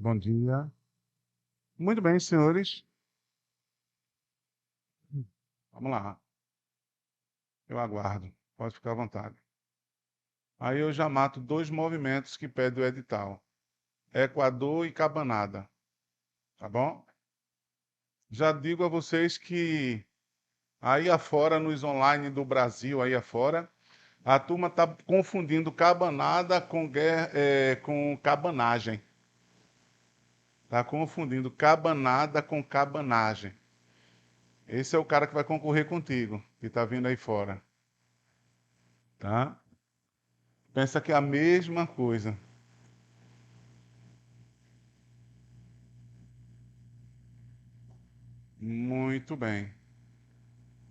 bom dia. Muito bem, senhores. Vamos lá. Eu aguardo. Pode ficar à vontade. Aí eu já mato dois movimentos que pede o edital. Equador e Cabanada. Tá bom? Já digo a vocês que aí afora, nos online do Brasil, aí afora, a turma está confundindo cabanada com cabanagem. Está confundindo cabanada com cabanagem. Esse é o cara que vai concorrer contigo, que está vindo aí fora. Tá? Pensa que é a mesma coisa. Muito bem.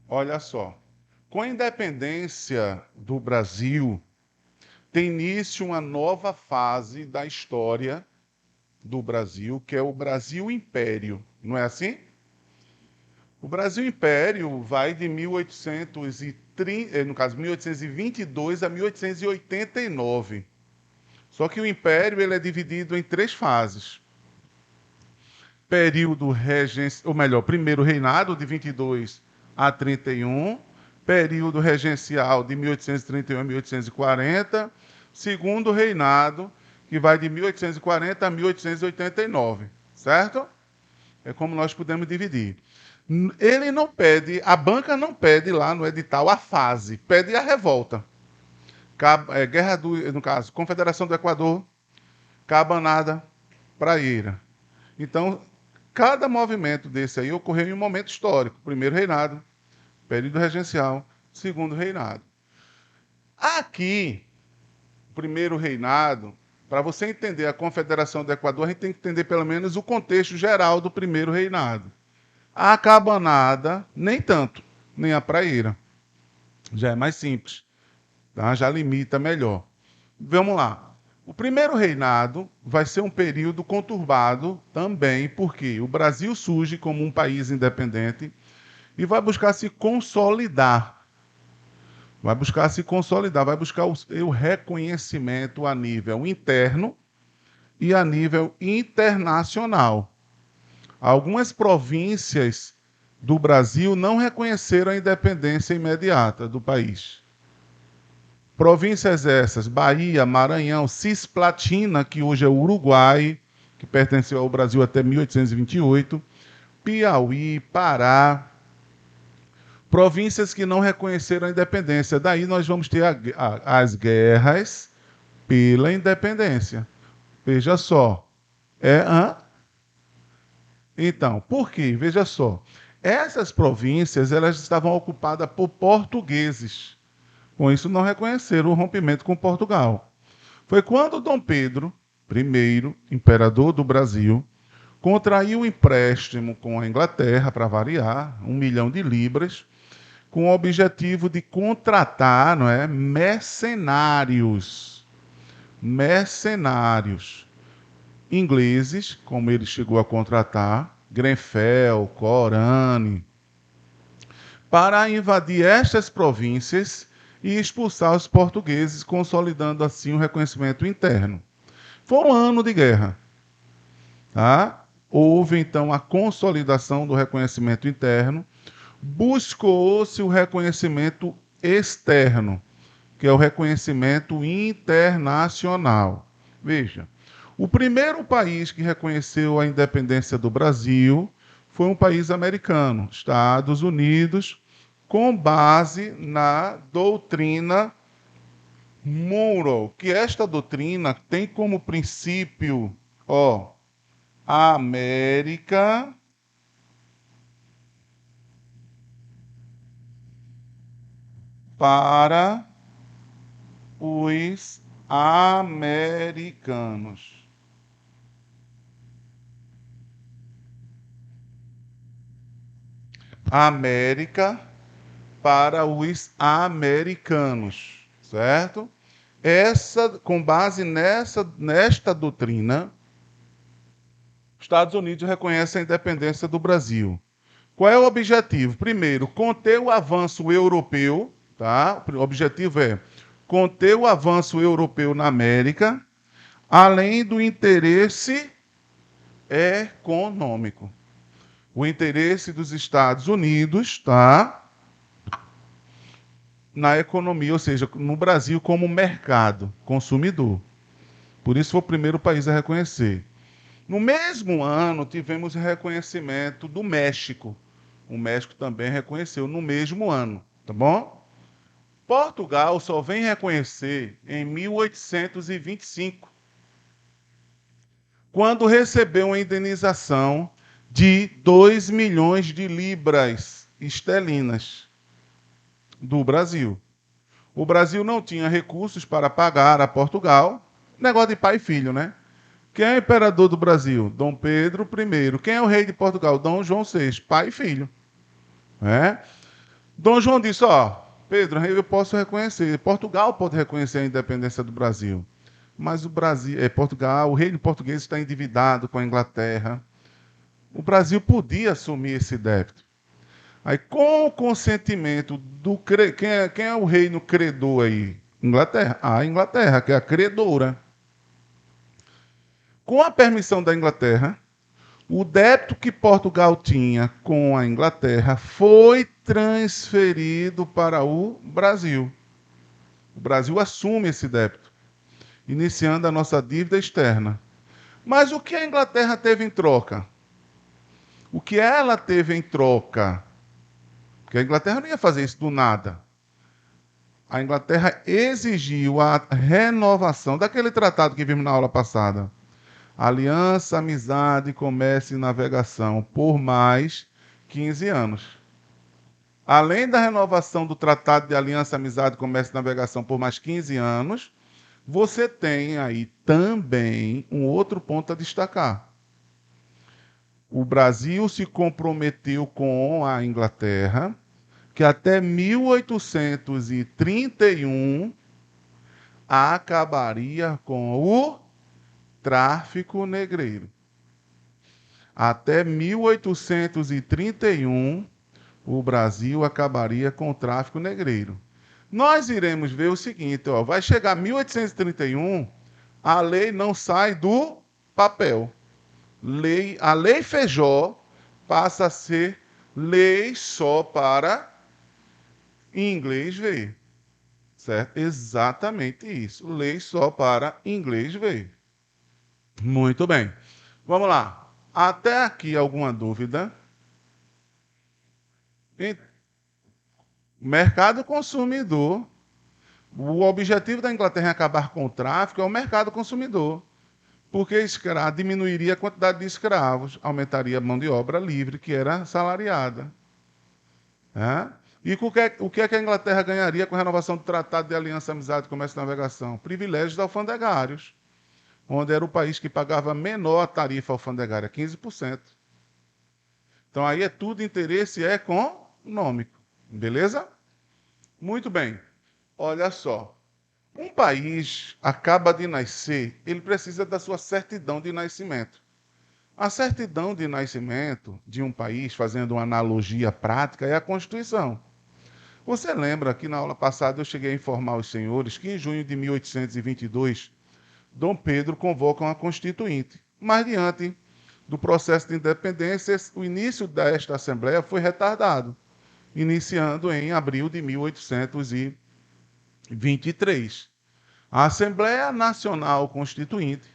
Olha só. Com a independência do Brasil, tem início uma nova fase da história do Brasil, que é o Brasil Império. Não é assim? O Brasil Império vai de 1830, no caso, 1822 a 1889. Só que o Império ele é dividido em três fases. Período regencial, ou melhor, primeiro reinado de 22 a 31, período regencial de 1831 a 1840, segundo reinado, que vai de 1840 a 1889, certo? É como nós podemos dividir. Ele não pede, a banca não pede lá no edital a fase, pede a revolta. Guerra do, no caso, Confederação do Equador, Cabanada, Praieira. Então, cada movimento desse aí ocorreu em um momento histórico. Primeiro reinado, período regencial, segundo reinado. Aqui, primeiro reinado, para você entender a Confederação do Equador, a gente tem que entender pelo menos o contexto geral do primeiro reinado. A cabanada, nem tanto, nem a praieira. Já é mais simples, tá? Já limita melhor. Vamos lá. O primeiro reinado vai ser um período conturbado também, porque o Brasil surge como um país independente e vai buscar se consolidar. Vai buscar se consolidar, vai buscar o reconhecimento a nível interno e a nível internacional. Algumas províncias do Brasil não reconheceram a independência imediata do país. Províncias essas, Bahia, Maranhão, Cisplatina, que hoje é o Uruguai, que pertenceu ao Brasil até 1828, Piauí, Pará, províncias que não reconheceram a independência. Daí nós vamos ter as guerras pela independência. Veja só. Então, por quê? Veja só. Essas províncias elas estavam ocupadas por portugueses. Com isso, não reconheceram o rompimento com Portugal. Foi quando Dom Pedro I, imperador do Brasil, contraiu um empréstimo com a Inglaterra, para variar, 1 milhão de libras, com o objetivo de contratar, não é, mercenários. Mercenários ingleses, como ele chegou a contratar, Grenfell, Corane, para invadir estas províncias e expulsar os portugueses, consolidando assim o reconhecimento interno. Foi um ano de guerra. Tá? Houve então a consolidação do reconhecimento interno, buscou-se o reconhecimento externo, que é o reconhecimento internacional. Veja, o primeiro país que reconheceu a independência do Brasil foi um país americano, Estados Unidos, com base na doutrina Monroe, que esta doutrina tem como princípio, a América para os americanos. América para os americanos, certo? Com base nesta doutrina, Estados Unidos reconhece a independência do Brasil. Qual é o objetivo? Primeiro, conter o avanço europeu, tá? O objetivo é conter o avanço europeu na América, além do interesse econômico. O interesse dos Estados Unidos, tá, na economia, ou seja, no Brasil como mercado consumidor. Por isso foi o primeiro país a reconhecer. No mesmo ano, tivemos o reconhecimento do México. O México também reconheceu no mesmo ano, tá bom? Portugal só vem reconhecer em 1825, quando recebeu uma indenização de 2 milhões de libras esterlinas do Brasil. O Brasil não tinha recursos para pagar a Portugal. Negócio de pai e filho, né? Quem é o imperador do Brasil? Dom Pedro I. Quem é o rei de Portugal? Dom João VI, pai e filho. É? Dom João disse, ó, Pedro, eu posso reconhecer, Portugal pode reconhecer a independência do Brasil. Mas o Brasil, Portugal, o reino português está endividado com a Inglaterra. O Brasil podia assumir esse débito. Aí, com o consentimento do... Quem é o reino credor aí? Inglaterra. A Inglaterra, que é a credora. Com a permissão da Inglaterra, o débito que Portugal tinha com a Inglaterra foi transferido para o Brasil. O Brasil assume esse débito, iniciando a nossa dívida externa. Mas o que a Inglaterra teve em troca? O que ela teve em troca? Porque a Inglaterra não ia fazer isso do nada. A Inglaterra exigiu a renovação daquele tratado que vimos na aula passada. Aliança, Amizade, Comércio e Navegação, por mais 15 anos. Além da renovação do Tratado de Aliança, Amizade, Comércio e Navegação por mais 15 anos, você tem aí também um outro ponto a destacar. O Brasil se comprometeu com a Inglaterra que até 1831 acabaria com o tráfico negreiro. Até 1831, o Brasil acabaria com o tráfico negreiro. Nós iremos ver o seguinte, ó, vai chegar 1831, a lei não sai do papel. A lei Feijó passa a ser lei só para inglês ver. Certo? Exatamente isso. Lei só para inglês ver. Muito bem. Vamos lá. Até aqui alguma dúvida? Mercado consumidor. O objetivo da Inglaterra em acabar com o tráfico é o mercado consumidor. Porque diminuiria a quantidade de escravos, aumentaria a mão de obra livre, que era salariada. É? E o que é que a Inglaterra ganharia com a renovação do Tratado de Aliança, Amizade, Comércio e Navegação? Privilégios alfandegários, onde era o país que pagava menor tarifa alfandegária, 15%. Então aí é tudo interesse econômico. Beleza? Muito bem. Olha só. Um país acaba de nascer, ele precisa da sua certidão de nascimento. A certidão de nascimento de um país, fazendo uma analogia prática, é a Constituição. Você lembra que na aula passada eu cheguei a informar os senhores que em junho de 1822, Dom Pedro convoca uma Constituinte. Mas diante do processo de independência, o início desta Assembleia foi retardado, iniciando em abril de 1823. A Assembleia Nacional Constituinte,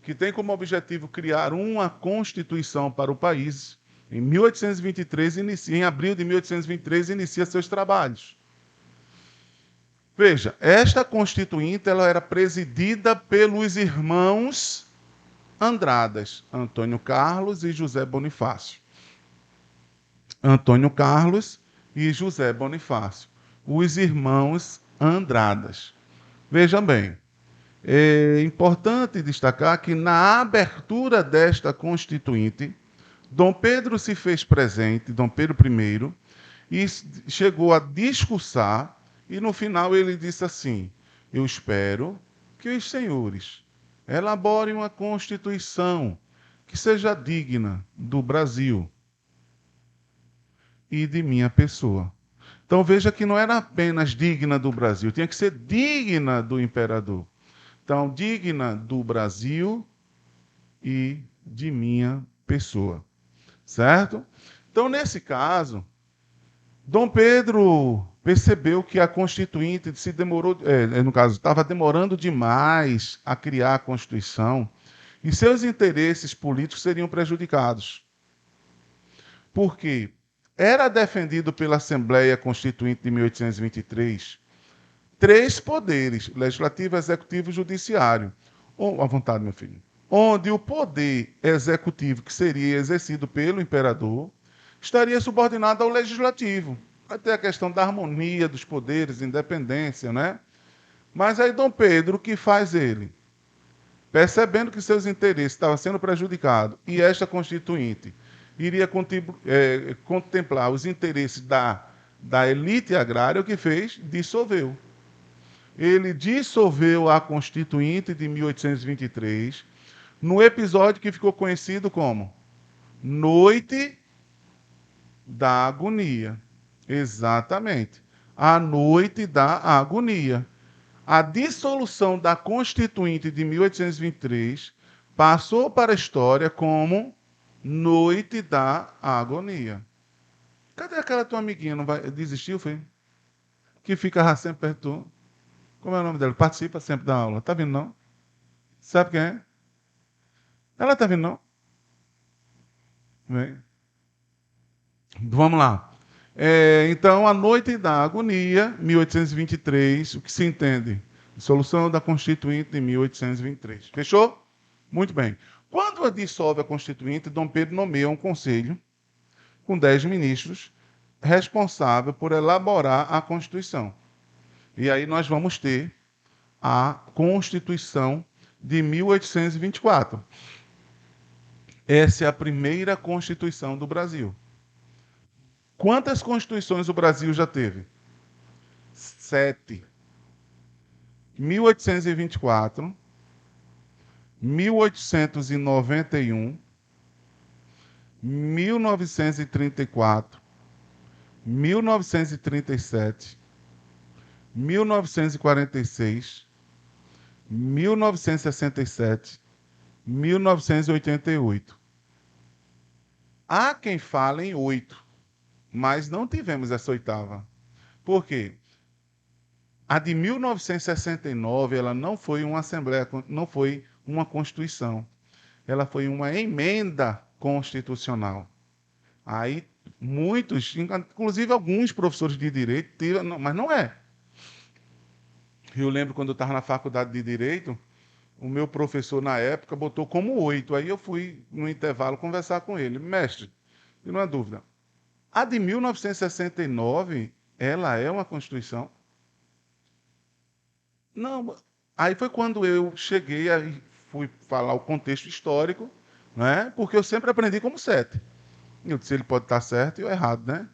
que tem como objetivo criar uma Constituição para o país, em 1823, em abril de 1823, inicia seus trabalhos. Veja, esta Constituinte ela era presidida pelos irmãos Andradas, Antônio Carlos e José Bonifácio. Antônio Carlos e José Bonifácio, os irmãos Andradas. Vejam bem, é importante destacar que na abertura desta Constituinte, Dom Pedro se fez presente, Dom Pedro I, e chegou a discursar, e no final ele disse assim: eu espero que os senhores elaborem uma Constituição que seja digna do Brasil e de minha pessoa. Então veja que não era apenas digna do Brasil, tinha que ser digna do imperador. Então, digna do Brasil e de minha pessoa. Certo? Então, nesse caso, Dom Pedro percebeu que a Constituinte se demorou, no caso, estava demorando demais a criar a Constituição e seus interesses políticos seriam prejudicados. Por quê? Era defendido pela Assembleia Constituinte de 1823 três poderes: legislativo, executivo e judiciário. À vontade, meu filho. Onde o poder executivo, que seria exercido pelo imperador, estaria subordinado ao legislativo. Vai ter a questão da harmonia dos poderes, independência, né? Mas aí Dom Pedro, o que faz ele? Percebendo que seus interesses estavam sendo prejudicados e esta Constituinte iria contemplar os interesses da elite agrária, o que fez? Dissolveu. Ele dissolveu a Constituinte de 1823 no episódio que ficou conhecido como Noite da Agonia. Exatamente. A Noite da Agonia. A dissolução da Constituinte de 1823 passou para a história como Noite da Agonia. Cadê aquela tua amiguinha? Não vai desistiu, foi? Que fica sempre perto de tu. Como é o nome dela? Participa sempre da aula. Tá vindo, não? Sabe quem é? Ela tá vindo, não? Vem. Vamos lá. Então, a Noite da Agonia, 1823, o que se entende? Dissolução da Constituinte de 1823. Fechou? Muito bem. Quando dissolve a Constituinte, Dom Pedro nomeia um conselho com 10 ministros responsável por elaborar a Constituição. E aí nós vamos ter a Constituição de 1824. Essa é a primeira Constituição do Brasil. Quantas constituições o Brasil já teve? 7. 1824, 1891, 1934, 1937, 1946, 1967, 1988. Há quem fale em 8, mas não tivemos essa oitava. Por quê? A de 1969, ela não foi uma Assembleia, não foi uma Constituição. Ela foi uma emenda constitucional. Aí muitos, inclusive alguns professores de direito, mas não é. Eu lembro quando eu estava na faculdade de Direito, o meu professor na época botou como 8. Aí eu fui no intervalo conversar com ele. Mestre, não há dúvida. A de 1969, ela é uma Constituição? Não. Aí foi quando eu cheguei e fui falar o contexto histórico, né? Porque eu sempre aprendi como 7. Eu disse, ele pode estar certo e eu errado, né?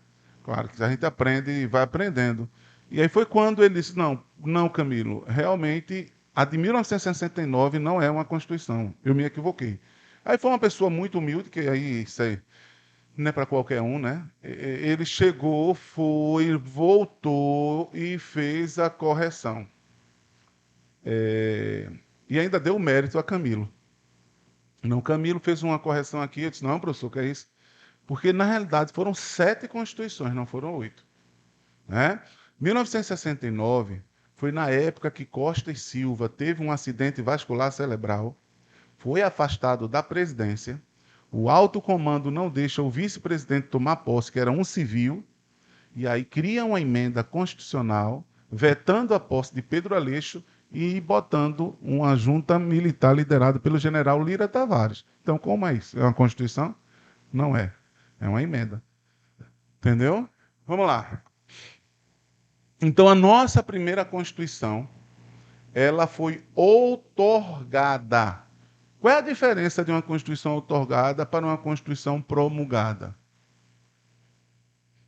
Claro que a gente aprende e vai aprendendo. E aí foi quando ele disse, não, Camilo, realmente a de 1969 não é uma Constituição. Eu me equivoquei. Aí foi uma pessoa muito humilde, que aí isso aí não é para qualquer um, né? Ele chegou, foi, voltou e fez a correção. E ainda deu mérito a Camilo. Não, Camilo fez uma correção aqui. Eu disse, não, professor, que é isso? Porque, na realidade, foram 7 constituições, não foram 8. Né? 1969 foi na época que Costa e Silva teve um acidente vascular cerebral, foi afastado da presidência, o alto comando não deixa o vice-presidente tomar posse, que era um civil, e aí cria uma emenda constitucional, vetando a posse de Pedro Aleixo e botando uma junta militar liderada pelo general Lira Tavares. Então, como é isso? É uma Constituição? Não é. É uma emenda. Entendeu? Vamos lá. Então, a nossa primeira Constituição, ela foi outorgada. Qual é a diferença de uma Constituição outorgada para uma Constituição promulgada?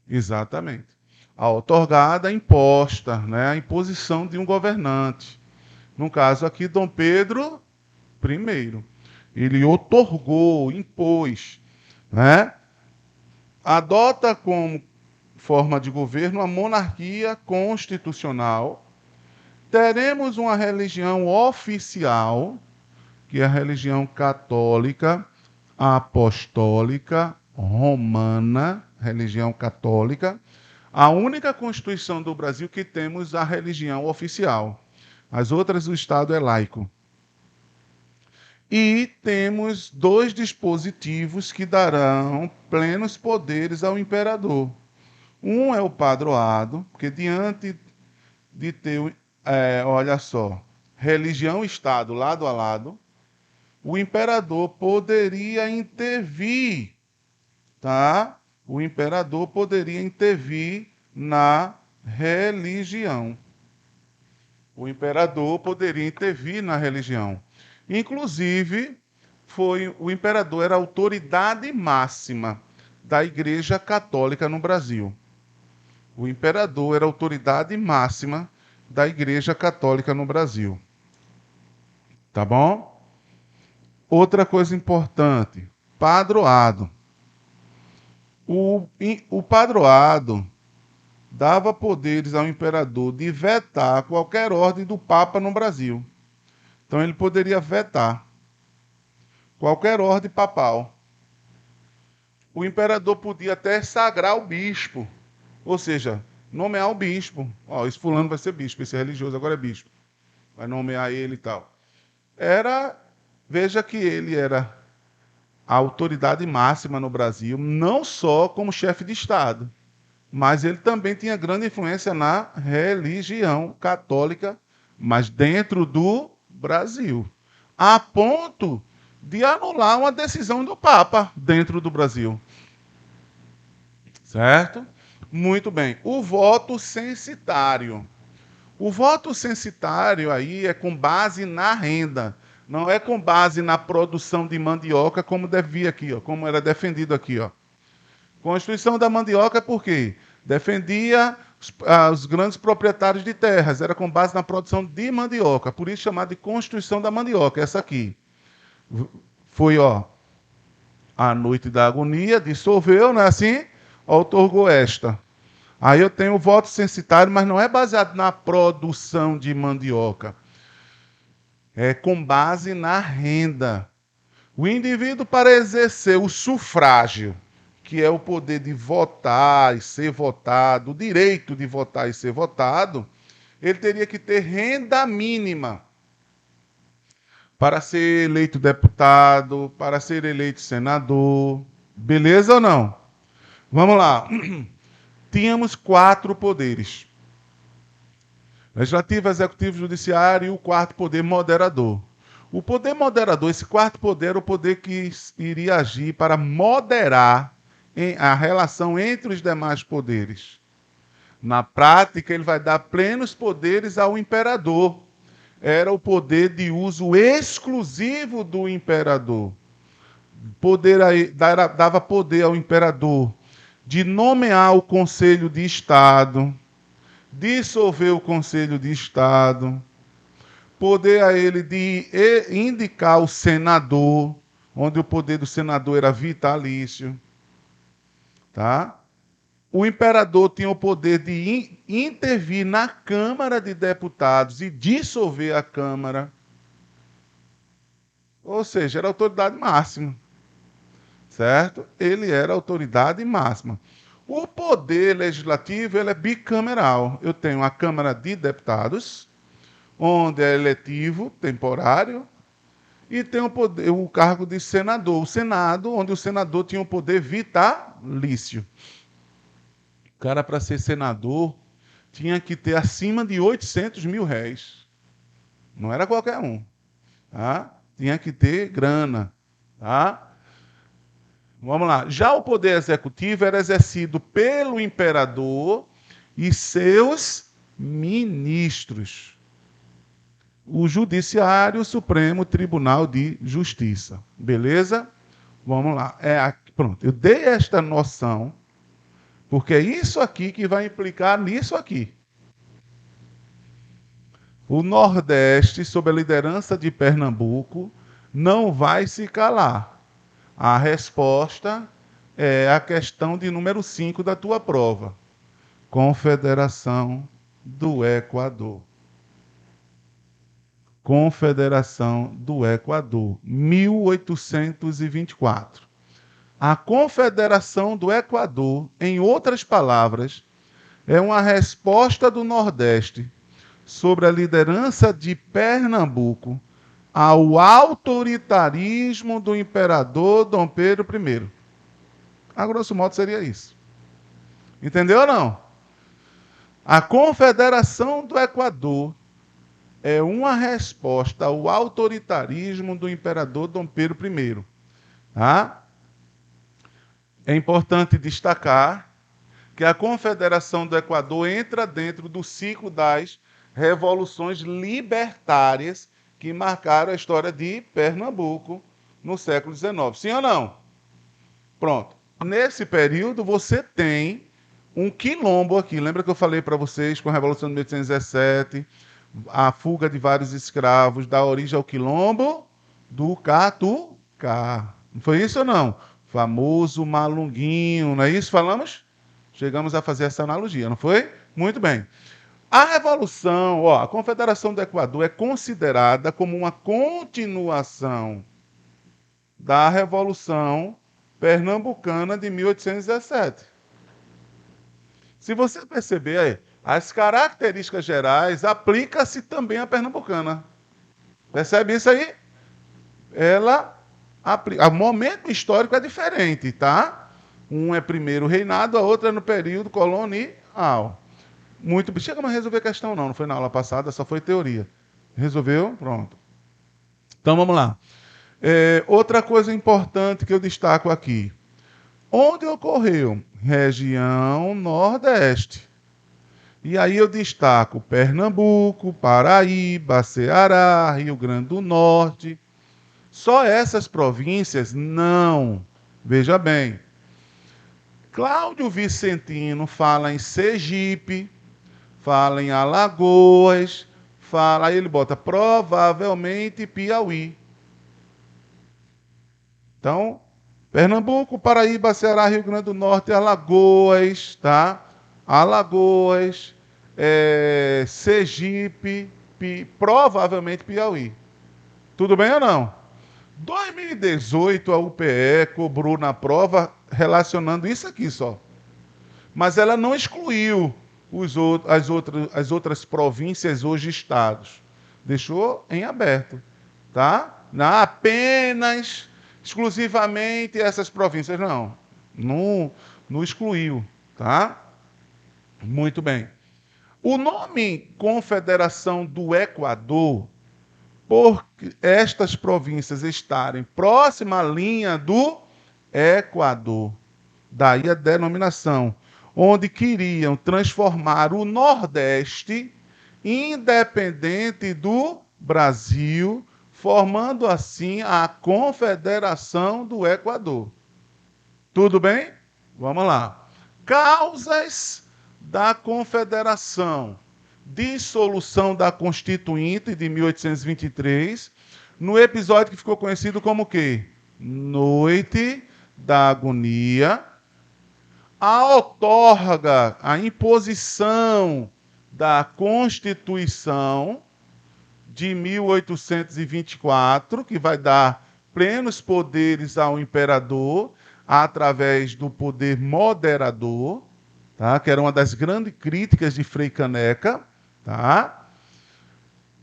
Exatamente. A outorgada é imposta, né? A imposição de um governante. No caso aqui, Dom Pedro I. Ele outorgou, impôs, né? Adota como forma de governo a monarquia constitucional. Teremos uma religião oficial, que é a religião católica, apostólica, romana, religião católica. A única Constituição do Brasil que temos a religião oficial. As outras, o Estado é laico. E temos dois dispositivos que darão plenos poderes ao imperador. Um é o padroado, porque diante de ter, olha só, religião e Estado lado a lado, o imperador poderia intervir, tá? O imperador poderia intervir na religião. O imperador poderia intervir na religião. Inclusive, o imperador era a autoridade máxima da Igreja Católica no Brasil. O imperador era a autoridade máxima da Igreja Católica no Brasil. Tá bom? Outra coisa importante, padroado. O padroado dava poderes ao imperador de vetar qualquer ordem do Papa no Brasil. Então ele poderia vetar qualquer ordem papal. O imperador podia até sagrar o bispo, ou seja, nomear o bispo. Ó, esse fulano vai ser bispo, esse religioso agora é bispo. Vai nomear ele e tal. Veja que ele era a autoridade máxima no Brasil, não só como chefe de Estado, mas ele também tinha grande influência na religião católica, mas dentro do Brasil, a ponto de anular uma decisão do Papa dentro do Brasil. Certo? Muito bem. O voto censitário. O voto censitário aí é com base na renda, não é com base na produção de mandioca, como devia aqui, ó, como era defendido aqui, ó. Constituição da mandioca é por quê? Defendia os grandes proprietários de terras, era com base na produção de mandioca, por isso chamada de Constituição da Mandioca, essa aqui. Foi, ó, a noite da agonia, dissolveu, não é assim? Outorgou esta. Aí eu tenho o voto censitário, mas não é baseado na produção de mandioca. É com base na renda. O indivíduo, para exercer o sufrágio, que é o poder de votar e ser votado, o direito de votar e ser votado, ele teria que ter renda mínima para ser eleito deputado, para ser eleito senador. Beleza ou não? Vamos lá. Tínhamos 4 poderes: legislativo, executivo, judiciário e o quarto poder moderador. O poder moderador, esse quarto poder, era o poder que iria agir para moderar a relação entre os demais poderes. Na prática, ele vai dar plenos poderes ao imperador. Era o poder de uso exclusivo do imperador. Dava poder ao imperador de nomear o Conselho de Estado, dissolver o Conselho de Estado, poder a ele de indicar o senador, onde o poder do senador era vitalício. Tá? O imperador tinha o poder de intervir na Câmara de Deputados e dissolver a Câmara. Ou seja, era a autoridade máxima. Certo? Ele era a autoridade máxima. O poder legislativo ele é bicameral. Eu tenho a Câmara de Deputados, onde é eletivo, temporário, e tem o cargo de senador. O Senado, onde o senador tinha o poder vitalício. O cara, para ser senador, tinha que ter acima de 800 mil réis. Não era qualquer um. Tá? Tinha que ter grana. Tá? Vamos lá. Já o poder executivo era exercido pelo imperador e seus ministros. O Judiciário, o Supremo Tribunal de Justiça. Beleza? Vamos lá. Pronto. Eu dei esta noção, porque é isso aqui que vai implicar nisso aqui. O Nordeste, sob a liderança de Pernambuco, não vai se calar. A resposta é a questão de número 5 da tua prova. Confederação do Equador. Confederação do Equador, 1824. A Confederação do Equador, em outras palavras, é uma resposta do Nordeste sobre a liderança de Pernambuco ao autoritarismo do imperador Dom Pedro I. A grosso modo seria isso. Entendeu ou não? A Confederação do Equador é uma resposta ao autoritarismo do imperador Dom Pedro I. Tá? É importante destacar que a Confederação do Equador entra dentro do ciclo das revoluções libertárias que marcaram a história de Pernambuco no século XIX. Sim ou não? Pronto. Nesse período, você tem um quilombo aqui. Lembra que eu falei para vocês com a Revolução de 1817, a fuga de vários escravos, dá origem ao quilombo do Catucá. Não foi isso ou não? Famoso Malunguinho, não é isso? Falamos? Chegamos a fazer essa analogia, não foi? Muito bem. A Revolução, a Confederação do Equador é considerada como uma continuação da Revolução Pernambucana de 1817. Se você perceber aí, as características gerais aplicam-se também à pernambucana. Percebe isso aí? O momento histórico é diferente, tá? Um é primeiro reinado, a outra é no período colonial. Muito. Chegamos a resolver a questão, não foi na aula passada, só foi teoria. Resolveu? Pronto. Então vamos lá. Outra coisa importante que eu destaco aqui. Onde ocorreu? Região Nordeste. E aí eu destaco Pernambuco, Paraíba, Ceará, Rio Grande do Norte. Só essas províncias? Não. Veja bem. Cláudio Vicentino fala em Sergipe, fala em Alagoas, aí ele bota provavelmente Piauí. Então, Pernambuco, Paraíba, Ceará, Rio Grande do Norte, Alagoas, tá? Alagoas, Sergipe, provavelmente Piauí. Tudo bem ou não? 2018 a UPE cobrou na prova relacionando isso aqui só. Mas ela não excluiu as outras províncias hoje estados. Deixou em aberto, tá? Não apenas, exclusivamente essas províncias, não excluiu, tá? Muito bem. O nome Confederação do Equador, por estas províncias estarem próxima à linha do Equador, daí a denominação, onde queriam transformar o Nordeste independente do Brasil, formando assim a Confederação do Equador. Tudo bem? Vamos lá. Causas da Confederação: dissolução da Constituinte de 1823, no episódio que ficou conhecido como o quê? Noite da Agonia. A outorga, a imposição da Constituição de 1824, que vai dar plenos poderes ao imperador através do poder moderador, tá? Que era uma das grandes críticas de Frei Caneca. Tá?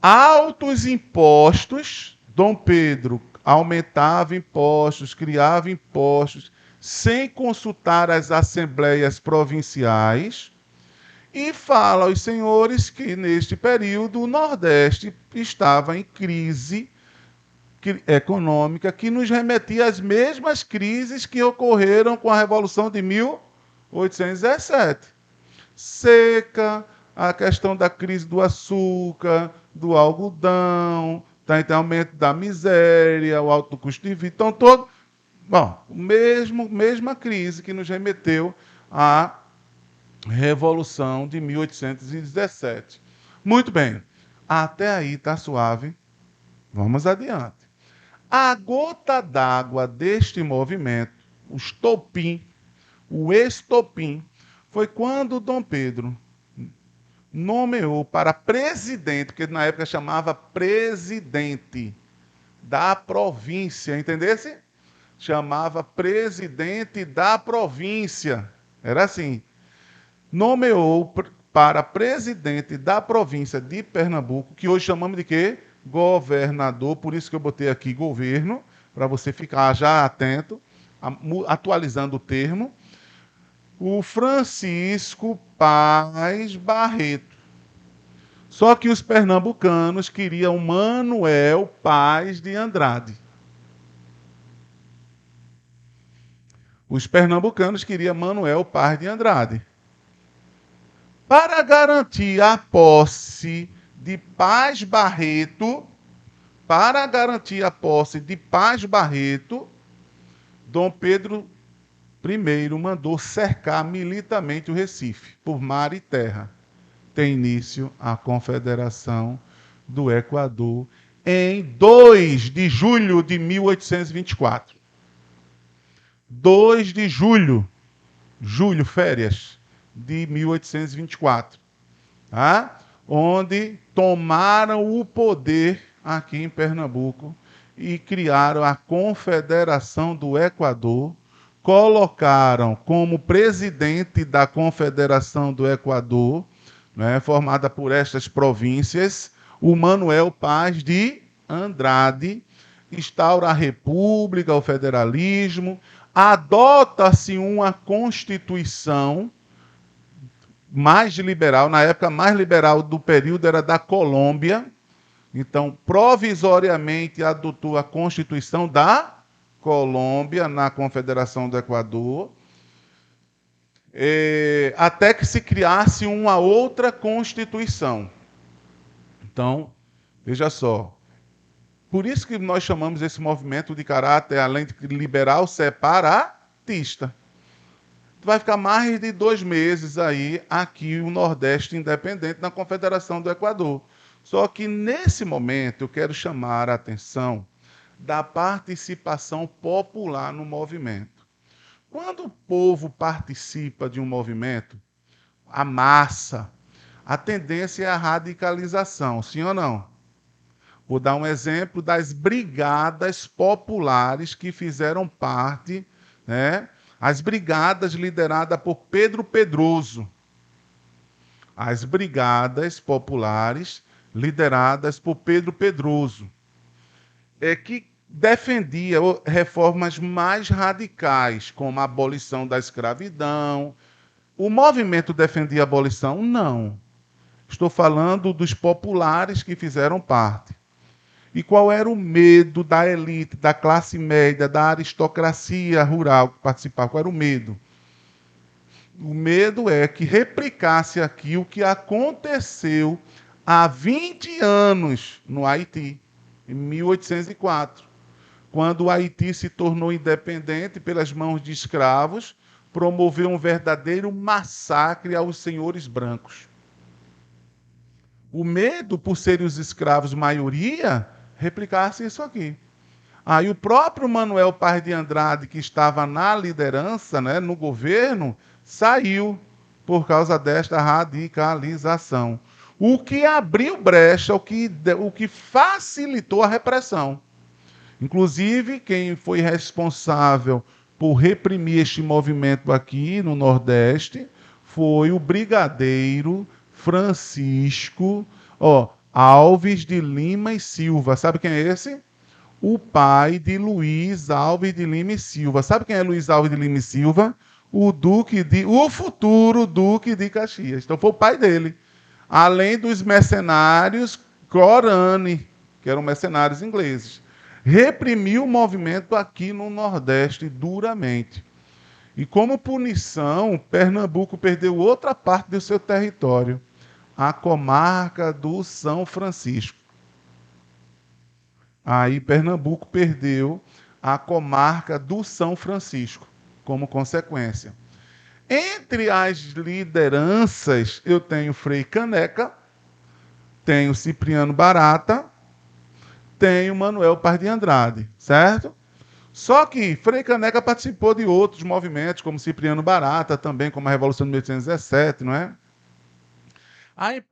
Altos impostos, Dom Pedro aumentava impostos, criava impostos, sem consultar as assembleias provinciais, e fala aos senhores que, neste período, o Nordeste estava em crise econômica, que nos remetia às mesmas crises que ocorreram com a Revolução de 1817. Seca, a questão da crise do açúcar, do algodão, tá? Então, aumento da miséria, o alto custo de vida, então todo... Bom, mesma crise que nos remeteu à Revolução de 1817. Muito bem, até aí está suave. Vamos adiante. A gota d'água deste movimento, o estopim, foi quando Dom Pedro, nomeou para presidente, porque na época chamava presidente da província, entendesse? Chamava presidente da província. Era assim. Nomeou para presidente da província de Pernambuco, que hoje chamamos de quê? Governador, por isso que eu botei aqui governo, para você ficar já atento, atualizando o termo, o Francisco Paz Barreto. Só que os pernambucanos queriam Manuel Paz de Andrade. Os pernambucanos queriam Manuel Paz de Andrade. Para garantir a posse de Paz Barreto, Dom Pedro I mandou cercar militarmente o Recife, por mar e terra. Tem início a Confederação do Equador em 2 de julho de 1824. 2 de julho, férias, de 1824, tá? Onde tomaram o poder aqui em Pernambuco e criaram a Confederação do Equador, colocaram como presidente da Confederação do Equador, né, formada por estas províncias, o Manuel Paz de Andrade, instaura a república, o federalismo, adota-se uma constituição mais liberal, na época mais liberal do período era da Colômbia, então provisoriamente adotou a Constituição da Colômbia na Confederação do Equador, até que se criasse uma outra Constituição. Então, veja só, por isso que nós chamamos esse movimento de caráter, além de liberal, separatista. Vai ficar mais de 2 meses aí, aqui o Nordeste independente, na Confederação do Equador. Só que nesse momento eu quero chamar a atenção da participação popular no movimento. Quando o povo participa de um movimento, a massa, a tendência é a radicalização, sim ou não? Vou dar um exemplo das brigadas populares que fizeram parte, né? As brigadas lideradas por Pedro Pedroso. As brigadas populares lideradas por Pedro Pedroso. Que defendia reformas mais radicais, como a abolição da escravidão. O movimento defendia a abolição? Não. Estou falando dos populares que fizeram parte. E qual era o medo da elite, da classe média, da aristocracia rural que participava? Qual era o medo? O medo é que replicasse aqui o que aconteceu há 20 anos no Haiti, em 1804, quando o Haiti se tornou independente pelas mãos de escravos, promoveu um verdadeiro massacre aos senhores brancos. O medo, por serem os escravos maioria, replicasse isso aqui. Aí o próprio Manuel Paz de Andrade, que estava na liderança, né, no governo, saiu por causa desta radicalização. O que abriu brecha, o que facilitou a repressão. Inclusive, quem foi responsável por reprimir este movimento aqui no Nordeste foi o brigadeiro Francisco Alves de Lima e Silva. Sabe quem é esse? O pai de Luiz Alves de Lima e Silva. Sabe quem é Luiz Alves de Lima e Silva? O futuro Duque de Caxias. Então foi o pai dele. Além dos mercenários Corani, que eram mercenários ingleses. Reprimiu o movimento aqui no Nordeste duramente. E como punição, Pernambuco perdeu outra parte do seu território, a comarca do São Francisco. Aí Pernambuco perdeu a comarca do São Francisco, como consequência. Entre as lideranças, eu tenho Frei Caneca, tenho Cipriano Barata, tenho Manuel Paz de Andrade, certo? Só que Frei Caneca participou de outros movimentos, como Cipriano Barata, também como a Revolução de 1817, não é? A